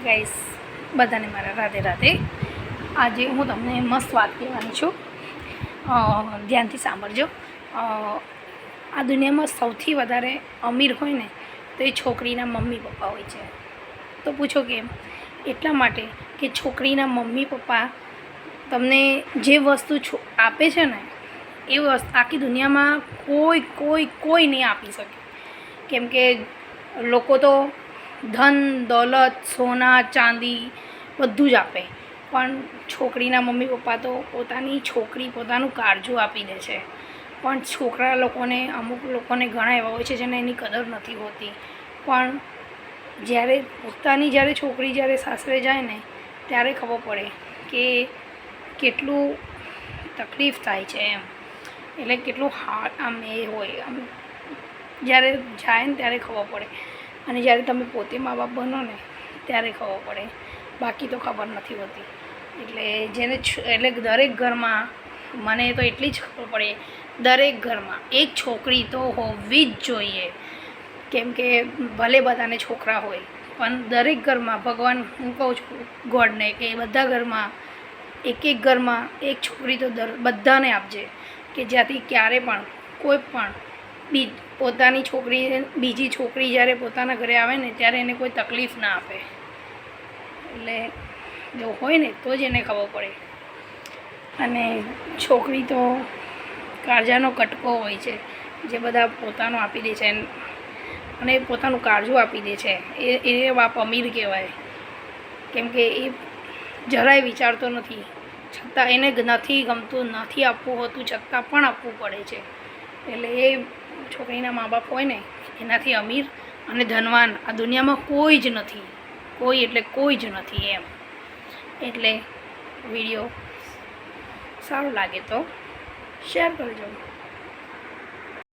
Guys, બધાને મારા રાધે રાધે. આજે હું તમને મસ્ત વાત કહેવાની છું, ધ્યાનથી સાંભળજો. આ દુનિયામાં સૌથી વધારે અમીર હોય ને તો એ છોકરીના મમ્મી પપ્પા હોય છે. તો પૂછો કેમ? એટલા માટે કે છોકરીના મમ્મી પપ્પા તમને જે વસ્તુ આપે છે ને એ વસ્તુ આખી દુનિયામાં કોઈ નહીં આપી શકે. કેમ કે લોકો તો ધન દોલત સોના ચાંદી બધું જ આપે, પણ છોકરીના મમ્મી પપ્પા તો પોતાની છોકરી પોતાનું કાળજું આપી દે છે. પણ છોકરા લોકોને અમુક લોકોને ઘણા એવા હોય છે જેને એની કદર નથી હોતી. પણ જ્યારે છોકરી સાસરે જાય ને ત્યારે ખબર પડે કે કેટલું તકલીફ થાય છે એમ. એટલે કેટલું હાર્ડ આમ એ હોય, આમ જ્યારે જાય ને ત્યારે ખબર પડે. અને જ્યારે તમે પોતે મા બાપ બનો ને ત્યારે ખબર પડે, બાકી તો ખબર નથી હોતી. એટલે દરેક ઘરમાં, મને તો એટલી જ ખબર પડે, દરેક ઘરમાં એક છોકરી તો હોવી જ જોઈએ. કેમ કે ભલે બધાને છોકરા હોય, પણ દરેક ઘરમાં ભગવાન, હું કહું છું ગોડને, કે બધા ઘરમાં એક ઘરમાં એક છોકરી તો બધાને આપજે, કે જ્યાંથી ક્યારે પણ કોઈ પણ પોતાની છોકરી બીજી છોકરી જ્યારે પોતાના ઘરે આવે ને ત્યારે એને કોઈ તકલીફ ના આપે. એટલે જો હોય ને તો જ એને ખબર પડે. અને છોકરી તો કાળજાનો કટકો હોય છે, જે બધા પોતાનું આપી દે છે અને પોતાનું કાળજું આપી દે છે. એ બાપ અમીર કહેવાય. કેમ કે એ જરાય વિચારતો નથી, છતાં એને નથી ગમતું, નથી આપવું હોતું, છતાં પણ આપવું પડે છે. એટલે એ છોકરીના મા બાપ હોય ને એનાથી અમીર અને ધનવાન આ દુનિયામાં કોઈ જ નથી. કોઈ જ નથી એમ. એટલે વિડીયો સારો લાગે તો શેર કરજો.